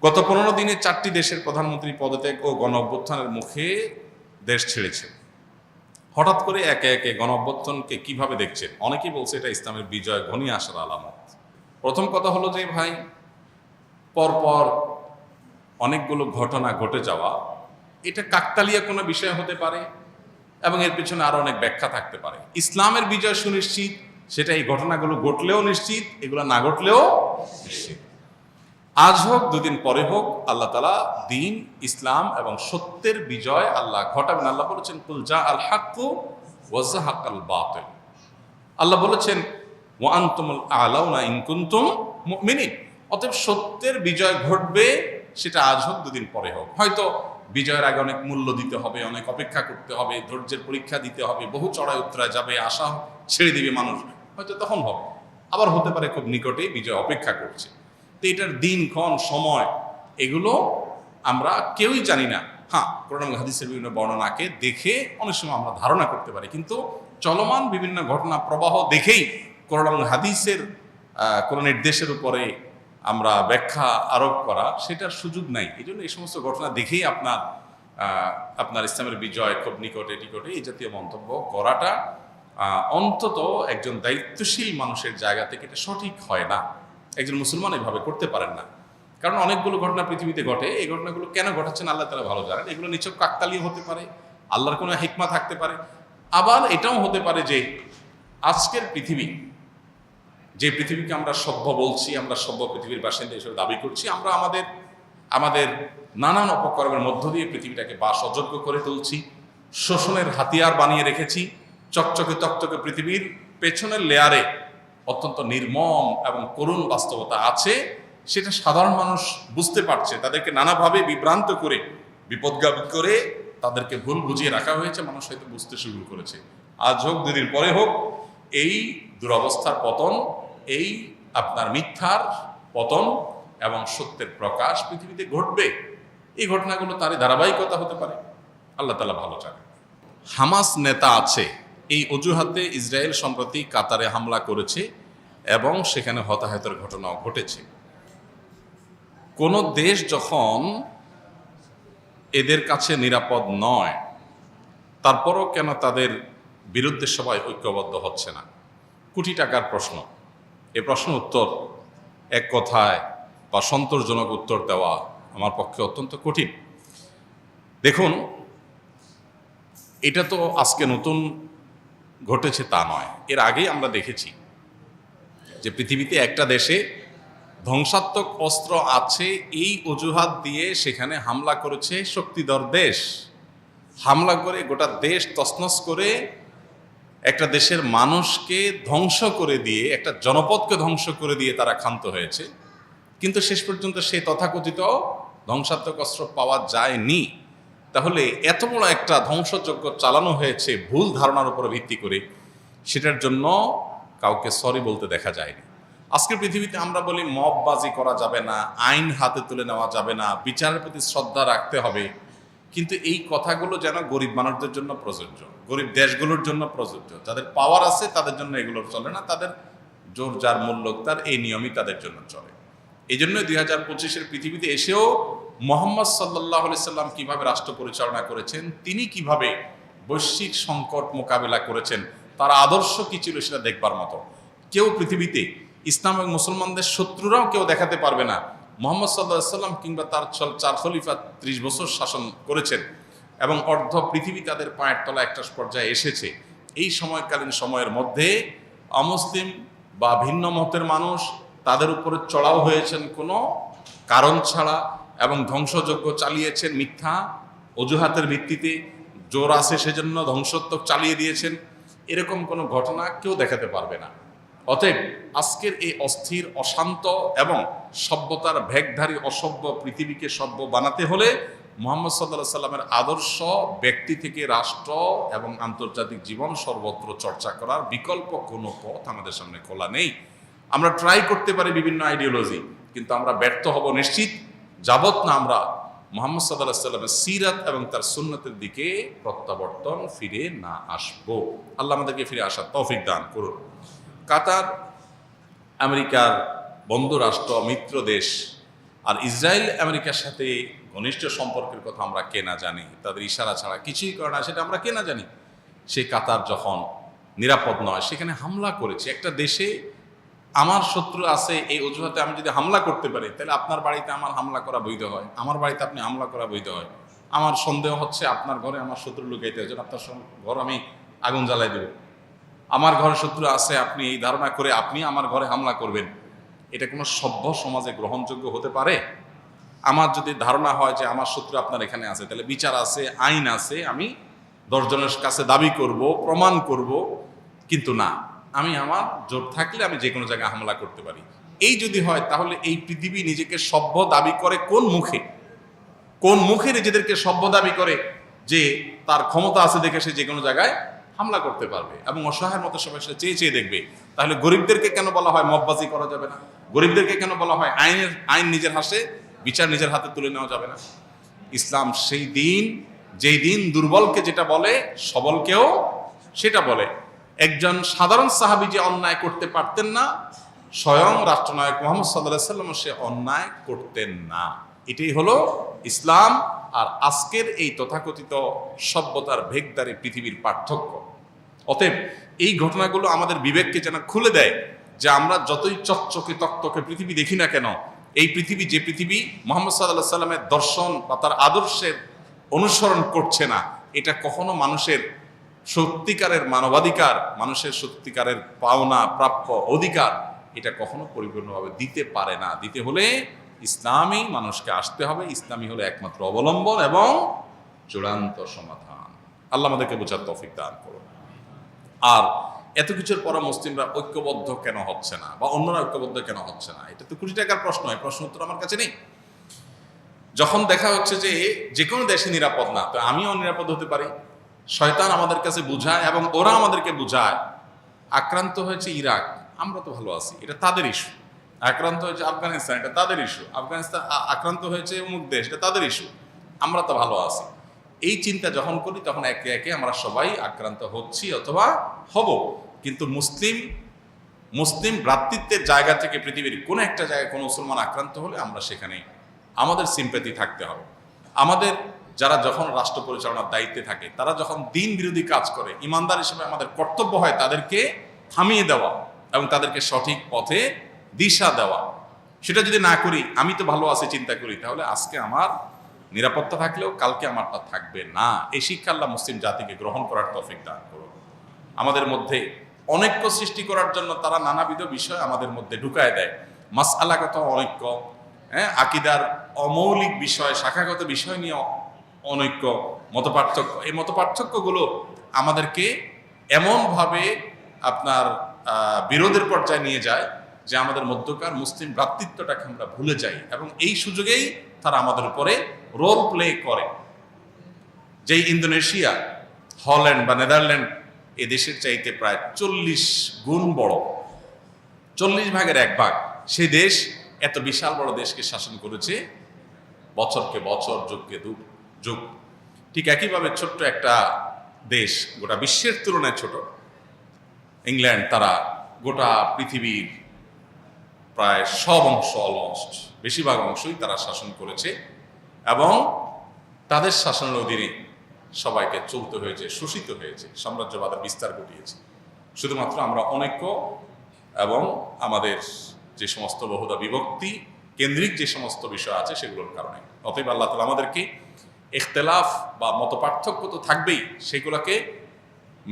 গত 15 দিনে 4টি দেশের প্রধানমন্ত্রী পদত্যাগ ও গণ অভ্যুত্থানের মুখে দেশ ছেড়েছে। হঠাৎ করে একে একে গণ অভ্যুত্থানকে কিভাবে দেখছেন? অনেকেই বলছে এটা ইসলামের বিজয় ঘনিয়ে আসার আলামত। প্রথম কথা হলো যে ভাই, পরপর অনেকগুলো ঘটনা ঘটে যাওয়া এটা কাকতালীয় কোনো বিষয় হতে পারে এবং এর পিছনে আরো অনেক ব্যাখ্যা থাকতে পারে। ইসলামের বিজয় সুনিশ্চিত, সেটা এই ঘটনাগুলো ঘটলেও নিশ্চিত, এগুলো না ঘটলেও নিশ্চিত। আজ হোক দুদিন পরে হোক, আল্লাহ তাআলা দ্বীন ইসলাম এবং সত্যের বিজয় আল্লাহ ঘটাবেন। আল্লাহ বলেছেন কুল জা আল হাক্কু ওয়া যাহাকাল বাতিল। আল্লাহ বলেছেন ওয়া আনতুমুল আলাউনা ইন কুনতুম মুমিনিন। অতএব সত্যের বিজয় ঘটবে, সেটা আজ হোক দুদিন পরে হোক। হয়তো বিজয়ের আগে অনেক মূল্য দিতে হবে, অনেক অপেক্ষা করতে হবে, ধৈর্যের পরীক্ষা দিতে হবে, বহু চড়াই উতরায় যাবে, আশা ছেড়ে দিবে মানুষ, হয়তো তখন হবে। আবার হতে পারে খুব নিকটেই বিজয় অপেক্ষা করছে। তো এটার দিনক্ষণ সময় এগুলো আমরা কেউই জানি না। হ্যাঁ, কোরআন এবং হাদিসের বিভিন্ন বর্ণনাকে দেখে অনেক সময় আমরা ধারণা করতে পারি, কিন্তু চলমান বিভিন্ন ঘটনা প্রবাহ দেখেই কোরআন এবং হাদিসের কোনো নির্দেশের উপরে আমরা ব্যাখ্যা আরোপ করা সেটার সুযোগ নাই। এই জন্য এই সমস্ত ঘটনা দেখেই আপনার ইসলামের বিজয় খুব নিকটে টিকটে এই জাতীয় মন্তব্য করাটা অন্তত একজন দায়িত্বশীল মানুষের জায়গা থেকে এটা সঠিক হয় না। একজন মুসলমান এভাবে করতে পারেন না, কারণ অনেকগুলো ঘটনা পৃথিবীতে ঘটে। এই ঘটনাগুলো কেন ঘটাচ্ছেন আল্লাহ তাআলা ভালো জানেন। এগুলো নিছক কাকতালীয় হতে পারে, আল্লাহর কোনো হিকমা থাকতে পারে। আবার এটাও হতে পারে যে আজকের পৃথিবী, যে পৃথিবীকে আমরা সভ্য বলছি, আমরা সভ্য পৃথিবীর বাসিন্দা হিসেবে দাবি করছি, আমরা আমাদের নানান অপকর্মের মধ্য দিয়ে পৃথিবীটাকে বাস অযোগ্য করে তুলছি, শোষণের হাতিয়ার বানিয়ে রেখেছি। চকচকে তকচকে পৃথিবীর পেছনের লেয়ারে অত্যন্ত নির্মম এবং করুণ বাস্তবতা আছে, সেটা সাধারণ মানুষ বুঝতে পারছে। তাদেরকে নানাভাবে বিভ্রান্ত করে, বিপদগামী করে তাদেরকে ভুল বুঝিয়ে রাখা হয়েছে, মানুষ হয়তো বুঝতে শুরু করেছে। আজ হোক দুদিন পরে হোক, এই দুরবস্থার পতন, এই আপনার মিথ্যার পতন এবং সত্যের প্রকাশ পৃথিবীতে ঘটবে। এই ঘটনাগুলো তারই ধারাবাহিকতা হতে পারে, আল্লাহ তাআলা ভালো জানেন। হামাস নেতা আছে এই অজুহাতে ইসরায়েল সম্প্রতি কাতারে হামলা করেছে এবং সেখানে হতাহতের ঘটনাও ঘটেছে। কোন দেশ যখন এদের কাছে নিরাপদ নয়, তারপরও কেন তাদের বিরুদ্ধে সবাই ঐক্যবদ্ধ হচ্ছে না? কোটি টাকার প্রশ্ন। এ প্রশ্ন উত্তর এক কথায় বা সন্তোষজনক উত্তর দেওয়া আমার পক্ষে অত্যন্ত কঠিন। দেখুন, এটা তো আজকে নতুন ঘটেছে তা নয়। এর আগেই আমরা দেখেছি যে পৃথিবীতে একটা দেশে ধ্বংসাত্মক অস্ত্র আছে, এই অজুহাত দিয়ে সেখানে হামলা করেছে শক্তিধর দেশ। হামলা করে গোটা দেশ তছনছ করে একটা দেশের মানুষকে ধ্বংস করে দিয়ে, একটা জনপদকে ধ্বংস করে দিয়ে তারা ক্ষান্ত হয়েছে। কিন্তু শেষ পর্যন্ত সেই তথাকথিত ধ্বংসাত্মক অস্ত্র পাওয়া যায়নি। তাহলে এত বড় একটা ধ্বংসযজ্ঞ চালানো হয়েছে ভুল ধারণার উপর ভিত্তি করে, সেটার জন্য কাউকে সরি বলতে দেখা যায়নি। আজকের পৃথিবীতে আমরা বলি মববাজি করা যাবে না, আইন হাতে তুলে নেওয়া যাবে না, বিচারের প্রতি শ্রদ্ধা রাখতে হবে, কিন্তু এই কথাগুলো যেন গরিব মানুষদের জন্য প্রযোজ্য, গরিব দেশগুলোর জন্য প্রযোজ্য। যাদের পাওয়ার আছে তাদের জন্য এগুলো চলে না, তাদের জোর যার মূল্য তার এই নিয়মই তাদের জন্য চলে। এই জন্য 2025-এর পৃথিবীতে এসেও মুহাম্মদ সাল্লাল্লাহু আলাইহি সাল্লাম কিভাবে রাষ্ট্র পরিচালনা করেছেন, তিনি কিভাবে বৈশ্বিক সংকট মোকাবেলা করেছেন, তার আদর্শ কি ছিল সেটা দেখবার মতো। কেউ পৃথিবীতে, ইসলাম এবং মুসলমানদের শত্রুরাও কেউ দেখাতে পারবে না মুহাম্মদ সাল্লাল্লাহু আলাইহি সাল্লাম কিংবা তার 4 খলিফা 30 বছর শাসন করেছেন এবং অর্ধ পৃথিবী তাদের পায়ের তলা একটা পর্যায়ে এসেছে। এই সময়কালীন সময়ের মধ্যে অমুসলিম বা ভিন্ন মতের মানুষ তাদের উপরে চড়াও হয়েছেন কোনো কারণ ছাড়া এবং ধ্বংসযজ্ঞ চালিয়েছেন মিথ্যা অজুহাতের ভিত্তিতে, জোর আছে সেজন্য ধ্বংসত্বক চালিয়ে দিয়েছেন। এরকম কোনো ঘটনা কেউ দেখাতে পারবে না। অতএব আজকের এই অস্থির, অশান্ত এবং সভ্যতার ভেগধারী অসভ্য পৃথিবীকে সভ্য বানাতে হলে মুহাম্মদ সাল্লাল্লাহু আলাইহি সাল্লামের আদর্শ ব্যক্তি থেকে রাষ্ট্র এবং আন্তর্জাতিক জীবন সর্বত্র চর্চা করার বিকল্প কোনো পথ আমাদের সামনে খোলা নেই। আমরা ট্রাই করতে পারি বিভিন্ন আইডিওলজি, কিন্তু আমরা ব্যর্থ হব নিশ্চিত, যাবত না আমরা মুহাম্মদ সাল্লাল্লাহু আলাইহি সাল্লামের সিরাত এবং তার সুন্নতের দিকে প্রত্যাবর্তন ফিরে না আসবো। আল্লাহ আমাদেরকে ফিরে আসার তৌফিক দান করুন। কাতার আমেরিকার বন্ধু রাষ্ট্র, মিত্র দেশ, আর ইসরায়েল আমেরিকার সাথে ঘনিষ্ঠ সম্পর্কের কথা আমরা কে না জানি, তাদের ইশারা ছাড়া কিছুই করে না, সেটা আমরা কে না জানি। সেই কাতার যখন নিরাপদ নয় সেখানে হামলা করেছে একটা দেশে। আমার শত্রু আছে এই অজুহাতে আমি যদি হামলা করতে পারি, তাহলে আপনার বাড়িতে আমার হামলা করা বৈধ হয়, আমার বাড়িতে আপনি হামলা করা বৈধ হয়। আমার সন্দেহ হচ্ছে আপনার ঘরে আমার শত্রু লুকাইতে হয়েছে, আপনার ঘর আমি আগুন জ্বালাই দেব। আমার ঘরে শত্রু আছে আপনি এই ধারণা করে আপনি আমার ঘরে হামলা করবেন, এটা কোনো সভ্য সমাজে গ্রহণযোগ্য হতে পারে? আমার যদি ধারণা হয় যে আমার শত্রু আপনার এখানে আছে, তাহলে বিচার আছে, আইন আছে, আমি 10 জনের কাছে দাবি করব, প্রমাণ করব। কিন্তু না, আমি আমার জোর থাকলে আমি যে কোনো জায়গায় হামলা করতে পারি। এই যদি হয়, তাহলে এই পৃথিবী নিজেকে সভ্য দাবি করে কোন মুখে? কোন মুখে নিজেদেরকে সভ্য দাবি করে যে তার ক্ষমতা আছে দেখে সে যে কোনো জায়গায় হামলা করতে পারবে এবং অসহায়ের মতো সবাই সে চেয়ে চেয়ে দেখবে? তাহলে গরিবদেরকে কেন বলা হয় মববাজি করা যাবে না? গরিবদেরকে কেন বলা হয় আইন নিজের হাতে, বিচার নিজের হাতে তুলে নেওয়া যাবে না? ইসলাম সেই দিন, যেই দিন দুর্বলকে যেটা বলে সবলকেও সেটা বলে। একজন সাধারণ সাহাবী যে অন্যায় করতে পারতেন না, স্বয়ং রাষ্ট্রনায়ক মুহাম্মদ সাল্লাল্লাহু আলাইহি ওয়াসাল্লাম সে অন্যায় করতেন না। এটাই হলো ইসলাম আর আজকের এই তথাকথিত সভ্যতার ভেগদারি পৃথিবীর পার্থক্য। অতএব এই ঘটনাগুলো আমাদের বিবেককে যেন খুলে দেয় যে আমরা যতই চকচকে তকতকে পৃথিবী দেখি না কেন, এই পৃথিবী যে পৃথিবী মুহাম্মদ সাল্লাল্লাহু আলাইহি ওয়াসাল্লামের দর্শন বা তার আদর্শের অনুসরণ করছে না, এটা কখনো মানুষের সত্যিকারের মানবাধিকার, মানুষের সত্যিকারের পাওনা প্রাপ্য অধিকার, এটা কখনো পরিপূর্ণভাবে দিতে পারে না। দিতে হলে ইসলামই মানুষকে আসতে হবে, ইসলামই হলো একমাত্র অবলম্বন এবং চূড়ান্ত সমাধান। আল্লাহ আমাদেরকে বোঝার তৌফিক দান করুন। আর এত কিছুর পর মুসলিমরা ঐক্যবদ্ধ কেন হচ্ছে না বা অন্যরা ঐক্যবদ্ধ কেন হচ্ছে না, এটা তো কোটি টাকার প্রশ্ন। এই প্রশ্ন উত্তর আমার কাছে নেই। যখন দেখা হচ্ছে যে কোনো দেশে নিরাপদ না, তো আমিও নিরাপদ হতে পারি। শয়তান আমাদের কাছে বুঝায় এবং ওরা আমাদেরকে বুঝায় আক্রান্ত হয়েছে ইরাক, আমরা তো ভালো আছি, এটা তাদের ইস্যু। আক্রান্ত হয়েছে আফগানিস্তান, এটা তাদের ইস্যু। আফগানিস্তান আক্রান্ত হয়েছে অমুক দেশ, এটা তাদের ইস্যু, আমরা তো ভালো আছি। এই চিন্তা যখন করি তখন একে একে আমরা সবাই আক্রান্ত হচ্ছি অথবা হব। কিন্তু মুসলিম ভ্রাতৃত্বের জায়গা থেকে পৃথিবীর কোনো একটা জায়গায় কোনো মুসলমান আক্রান্ত হলে আমরা সেখানে আমাদের সিম্প্যাথি থাকতে হবে। আমাদের যারা যখন রাষ্ট্র পরিচালনার দায়িত্বে থাকে, তারা যখন দিন বিরোধী কাজ করে, ইমানদার হিসেবে আমাদের কর্তব্য হয় তাদেরকে থামিয়ে দেওয়া এবং তাদেরকে সঠিক পথে দিশা দেওয়া। সেটা যদি না করি, আমি তো ভালো আছি চিন্তা করি, তাহলে আজকে আমার নিরাপত্তা থাকলেও কালকে আমারটা থাকবে না। এই শিক্ষা আল্লাহ মুসলিম জাতিকে গ্রহণ করার তৌফিক দান করুন। আমাদের মধ্যে অনৈক্য সৃষ্টি করার জন্য তারা নানাবিধ বিষয় আমাদের মধ্যে ঢুকায় দেয়। মাসআলাগত অনৈক্য, আকীদার অমৌলিক বিষয়, শাখাগত বিষয় নিয়ে অনৈক্য, মতপার্থক্য। এই মতপার্থক্যগুলো আমাদেরকে এমনভাবে আপনার বিরোধের পর্যায়ে নিয়ে যায় যে আমাদের মধ্যকার মুসলিম ভ্রাতৃত্বটাকে আমরা ভুলে যাই এবং এই সুযোগেই তারা আমাদের উপরে রোল প্লে করে। যেই ইন্দোনেশিয়া, হল্যান্ড বা নেদারল্যান্ড এদেশের চাইতে প্রায় 40 গুণ বড়, 40 ভাগের 1 ভাগ, সেই দেশ এত বিশাল বড় দেশকে শাসন করেছে বছরকে বছর, যুগকে যুগ। ঠিক একইভাবে ছোট্ট একটা দেশ, গোটা বিশ্বের তুলনায় ছোট ইংল্যান্ড, তারা গোটা পৃথিবীর প্রায় সব অংশ, অলমোস্ট বেশিরভাগ অংশই তারা শাসন করেছে এবং তাদের শাসনের অধীনে সবাইকে চলতে হয়েছে, শোষিত হয়েছে, সাম্রাজ্যবাদের বিস্তার ঘটিয়েছে। শুধুমাত্র আমরা অনৈক্য এবং আমাদের যে সমস্ত বহুদা বিভক্তি কেন্দ্রিক যে সমস্ত বিষয় আছে সেগুলোর কারণে। অতএব আল্লাহ তাআলা আমাদেরকে ইখতিলাফ বা মতপার্থক্য তো থাকবেই, সেগুলোকে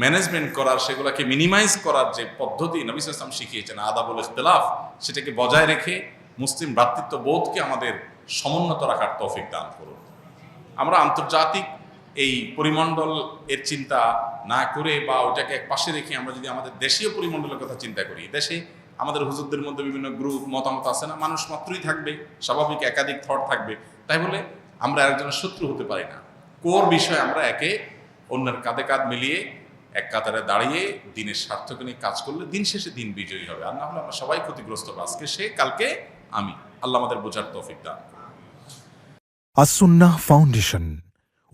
ম্যানেজমেন্ট করার, সেগুলোকে মিনিমাইজ করার যে পদ্ধতি নবী সাল্লাল্লাহু আলাইহি ওয়াসাল্লাম শিখিয়েছেন, আদাবুল ইখতিলাফ, সেটাকে বজায় রেখে মুসলিম ভ্রাতৃত্ব বোধকে আমাদের সমুন্নত রাখার তৌফিক দান করুন। আমরা আন্তর্জাতিক এই পরিমণ্ডল এর চিন্তা না করে বা ওটাকে এক পাশে রেখে আমরা যদি আমাদের দেশীয় পরিমণ্ডলের কথা চিন্তা করি, দেশে আমাদের হুজুরদের মধ্যে বিভিন্ন গ্রুপ মতামত আছে না, মানুষ মাত্রই থাকবে, স্বাভাবিক একাধিক থট থাকবে, তাই বলে আমরা একজনের শত্রু হতে পারি না। কোর বিষয়ে আমরা একে অন্যের কাঁধে কাঁধ মিলিয়ে এক কাতারে দাঁড়িয়ে দিনের স্বার্থকে নিয়ে কাজ করলে দিন শেষে দিন বিজয়ী হবে। আর না হলে আমরা সবাই ক্ষতিগ্রস্ত হবে, আজকে সে কালকে আমি। আল্লাহ আমাদের বোঝার তৌফিক দান। আস-সুন্নাহ ফাউন্ডেশন,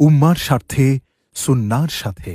উম্মার স্বার্থে সুন্নাহর সাথে।